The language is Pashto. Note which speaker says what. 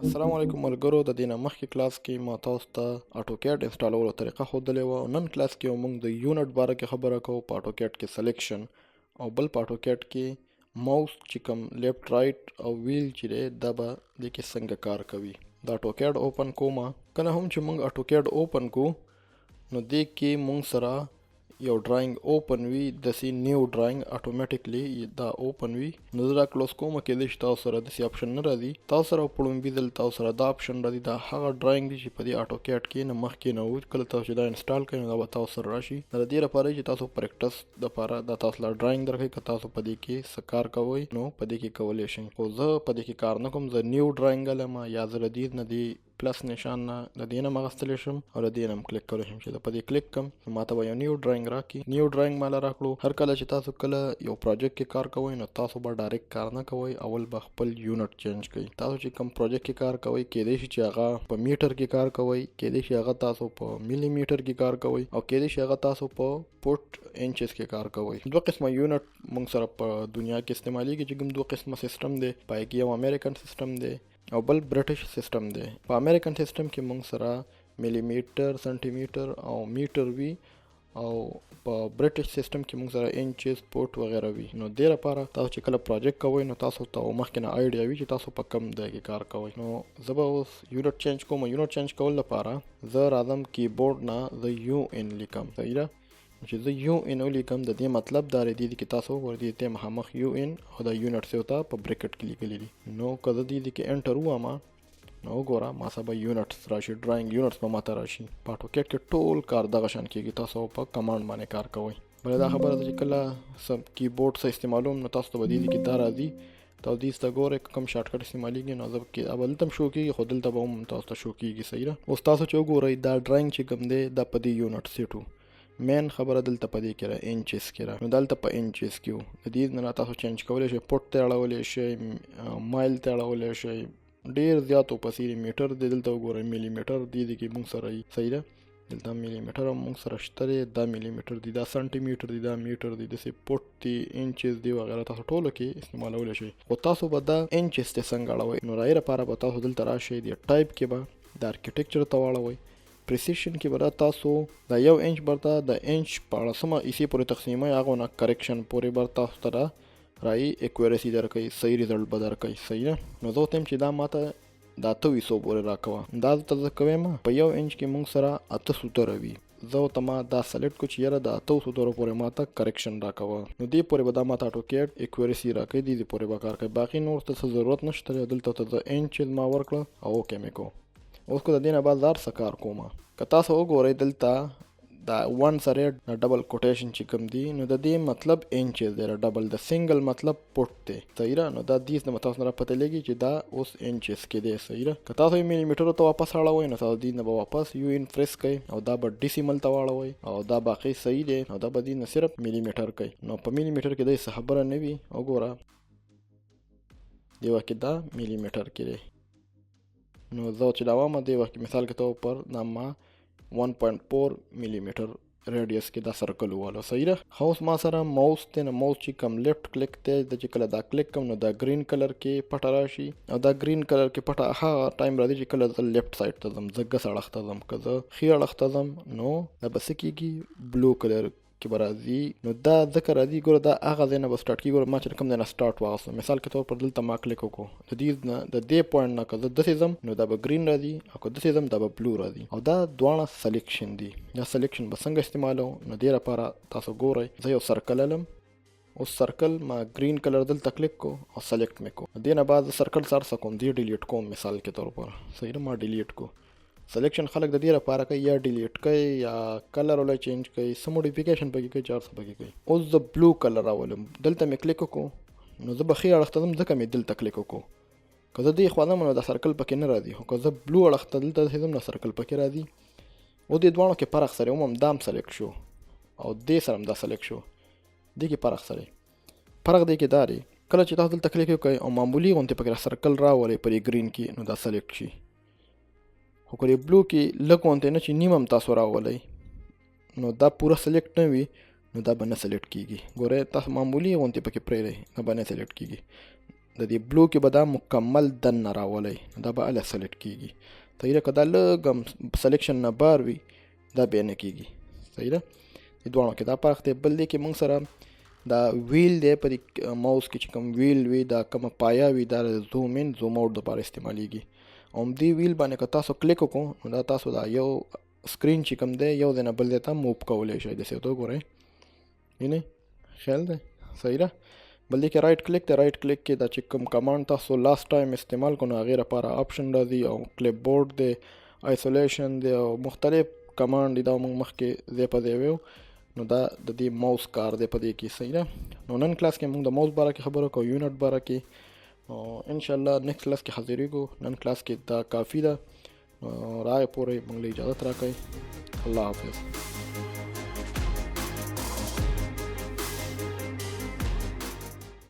Speaker 1: السلام علیکم ملګرو. د دینه مخکې کلاس کې ما تاسو ته اټوکیډ انسټالولو طریقه ښودلې وه. نن کلاس کې موږ د یونټ باره کې خبره کوو. په اټوکیډ کې سلیکشن او بل په اټوکیډ کې ماوس چې کوم لیفت رائټ او ویل چې دی دا به دې کې څنګه کار کوي. دا اټوکیډ اوپن کوم. کله هم چې موږ اټوکیډ اوپن کو نو دې کې موږ سره یو ډرایینګ اوپن وي، داسې نیو ډرایینګ اتوماتیکلی دا اوپن وي. نو زه دا کلوز کوم، کېدای شي تاسو سره داسې اپشن نه راځي. تاسو سره په لومړي ځل تاسو سره دا اپشن راځي. دا هغه ډرایینګ دی چې په دې اټوکیډ کې نه مخکې نه و. کله تاسو چې دا انسټال کوئ نو دا به تاسو سره راشي. دا د دې لپاره چې تاسو پریکټس دپاره دا تاسو له ډرایینګ درکوي. که تاسو په دې کې څه کار کوئ نو په دې کې کولی شئ. خو زه په دې کې کار نه کوم. زه نیو ډرایینګ لم یا زه له دې نه دې پلس نشان نه د دې نه اخیستلی شم او له دې نه هم کلیک کولی شم چې زه په دې کلیک کړم نو ماته به یو نیو ډرایینګ راکړي. نیو ډرایینګ ماله راکړو. هر کله چې تاسو کله یو پروجیکټ کې کار کوئ نو تاسو به ډایرکټ کار نه کوئ، اول به خپل یونټ چینج کوئ. تاسو چې کوم پروجیکټ کې کار کوئ کېدای شي چې هغه په میټر کې کار کوئ، کېدای شي هغه تاسو په ملي میټر کې کار کوئ او کېدای شي هغه تاسو په فوټ انچز کې کار کوئ. دوه قسمه یونټ موږ سره په دنیا کې استعمالیږي چې کوم دوه قسمه سیستم دی. پای کې یو امریکن سیستم دی او بل برټش سیستم دی. په امریکن سیستم کې موږ سره ملي میټر، سنټي میټر او میټر وي او په برټش سیستم کې موږ سره انچز، فوټ وغیره وي. نو دې لپاره تاسو چې کله پروجیکټ کوئ نو تاسو ته مخکې نه آیډیا وي چې تاسو په کوم ځای کې کار کوئ. نو زه به اوس یونټ چینج کوم. یونټ چینج کول لپاره زه راځم کیبورډ نه زه یو ان لیکم. صحیح ده چې زه یو ان ولیکم. د دې مطلب دا دی چې تاسو ور دې ته مخامخ یو ان او د یونټ څه وتا په بریکټ کې لیکلي دي. نو که زه دې کې انټر ووهم نو وګوره ما سبا یونټس راشي، ډرایینګ یونټس به ماته راشي. په اټوکیډ کې ټول کار دغه شان کېږي. تاسو په کمانډ باندې کار کوئ. بله دا خبره ده چې کله سم کیبورډ څه استعمالوم نو تاسو ته به دې کې دا راځي. تاسو دې ته ګورئ کوم شارټکټ استعمالیږي نو زه کې اول دلته هم شو کېږي خو دلته به هم تاسو ته شو کېږي. صحیح ده. اوس تاسو چې وګورئ دا ډرایینګ چې کوم دی دا په دې یونټ سیټ و. مین خبره دلته په دې کې را انچز کې را. نو دلته په انچز کې و. د دې نه تاسو چینج کولی شئ. فوټ ته اړولی شئ، مایل ته اړولی شئ، ډېر زیات وپسې میټر دی. دلته وګورئ ملي میټر دې کې موږ سره وي. صحیح ده. دلته ملي میټر هم موږ سره شته دی. دا ملي میټر دی، دا سنټي میټر دی، دا میټر دی، داسې فوټ دی، انچز دی وغیره تاسو ټولو کې استعمالولی شئ. خو تاسو به دا انچز ته څنګه اړوئ نو رایې لپاره به تاسو دلته راشئ. د ټایپ کې به د ارکیټیکچر ته واړوئ. پریسیشن کې به تاسو د 1 انچ برته د انچ په 18 حصې پورې تقسیموي. هغه نه کریکشن پورې به تاسو ته رایي ایکوریسي درکوي، صحیح ریزلټ به درکوي. صحیح ده. نو زه وایم چې دا ماته د 800 پورې راکوه. دا دلته زه کویم په 1 انچ کې موږ سره 800 وي. زه ورته ما دا سلیکټ کو چې یاره د 800 پورې ماته کریکشن راکوه. نو دې پورې به دا ماته اټوکیډ ایکوریسي راکوي. دې پورې به کار کوي. باقي نور ته څه ضرورت نشته. دلته ته زه انچ ما ورکړه او اوکې مې کو. اوس کو د دې نه بعد زار څه کار کومه. که تاسو وګورئ دلته دا 1 سره ډبل کوټیشن چې کوم دی نو د دې مطلب انچز دی. ډبل د سنگل مطلب فوټ دی. صحیح ده. نو دا دې نه تاسو نه پته لګي چې دا اوس انچز کې دی. صحیح ده. که تاسو ملي میټر ته واپس اړوئ نو تاسو دې نه به واپس یو ان پریس کوئ او دا به ډیسیمل ته واړوئ او دا باقي صحیح دی. نو دا به دې نه صرف ملي میټر کوي. نو په ملي میټر کې د څه خبره نه وي. وګوره دی وکه دا ملي میټر کې دی. نو زه چې دا وامه دی وخت مثال کې تو پر دا ما 1.4 ملي میټر ریډیس کې دا سرکل واله. صحیح ده. خو اوس ما سره ماوس ته نه ماوس چې کوم لیفت کلیک ته د چې کله دا کلیک کوم نو دا گرین کلر کې پټه راشي او دا گرین کلر کې پټه هغه ټایم راځي چې کله زه لیفت سایډ ته ځم، زه ګس اړخ ته ځم. که زه ښي اړخ ته ځم نو دا به څه کېږي بلو کلر کې به راځي. نو دا ځکه راځي ګوره دا هغه ځای نه به سټارټ کېږي. ګوره ما چې کوم ځای نه سټارټ واخیستم مثال کې طور پر دلته ما کلیک وکړو د دې نه د دې پوینټ نه که زه داسې ځم نو دا به ګرین راځي او که داسې ځم دا به بلو راځي. او دا دواړه سلیکشن دي. دا سلیکشن به څنګه استعمالوم نو دې لپاره تاسو ګورئ زه یو سرکل علم. اوس سرکل ما گرین کلر دلته کلیک کو او سلیکټ مې کو. دې نه بعد سرکل سر څه کوم دې ډیلیټ کوم مثال کې طور پر. صحیح ده. ما ډیلیټ کو. سلیکشن خلک د دې لپاره کوي یا ډیلیټ کوي یا کلر ولا چینج کوي، څه موډیفیکیشن پکې کوي، 400 پکې کوي. اوس د بلو کلر راولم. دلته مې کلیک وکړو نو زه به ښي اړخ ته ځم ځکه مې دلته کلیک وکړو. که زه دې خوا ځم نو دا سرکل پکې نه راځي. خو که زه بلو اړخ ته دلته ځم نو سرکل پکې راځي. او دې دواړو کې فرق سره هم دام سلیکټ شو او دې سره هم دا سلیکټ شو. دې کې فرق سره فرق دی کې دا دی کله چې تاسو دلته کلیک وکړئ او معمولي غونډې پکې سرکل راولئ پر گرین کې نو دا سلیکټ شي. خو کله بلو کې لږ غونډې نه چې نیم هم تاسو راولئ نو دا پوره سلیکټ نه وي نو دا به نه سلیکټ کیږي. ګورئ تاسو معمولي غوندې پکې پرېږدئ، دا به نه سلیکټ کیږي. د دې بلو کې به دا مکمل دننه راولئ، دا به هله سلیکټ کیږي. صحیح ده. که دا لږ هم سلیکشن نه بار وي دا بیا نه کیږي. صحیح ده. دې دواړو کې دا فرق دی. بل دی کې موږ سره دا ویل دی، په دې ماوس کې چې کوم ویل وي دا کومه پایه وي دا زوم ان زوم اوټ دپاره استعمالیږي. او دې ویل باندې که تاسو کلیک وکړو نو دا تاسو دا یو سکرین چې کوم دی یو ځای نه بل ځای ته موو کولی شئ. داسې ورته وګورئ، وینئ خیال دی. صحیح ده. بل دې کې رایټ کلیک دی. رایټ کلیک کې دا چې کوم کمانډ تاسو لاست ټایم استعمال کړو نو هغې لپاره آپشن راځي، او کلیپ بورډ دی، آیسولیشن دی، او مختلف کمانډ دی. دا موږ مخکې ځای په ځای ویو. نو دا د دې ماوس کار دی په دې کې. صحیح ده. نو نن کلاس کې موږ د ماوس باره کې خبرو کوو، یونټ باره کې. انشاءالله نیکسٹ کلاس کې حاضرېږو. نن کلاس کې دا کافي ده. راغې پورې موږ له اجازت راکوئ. الله حافظ.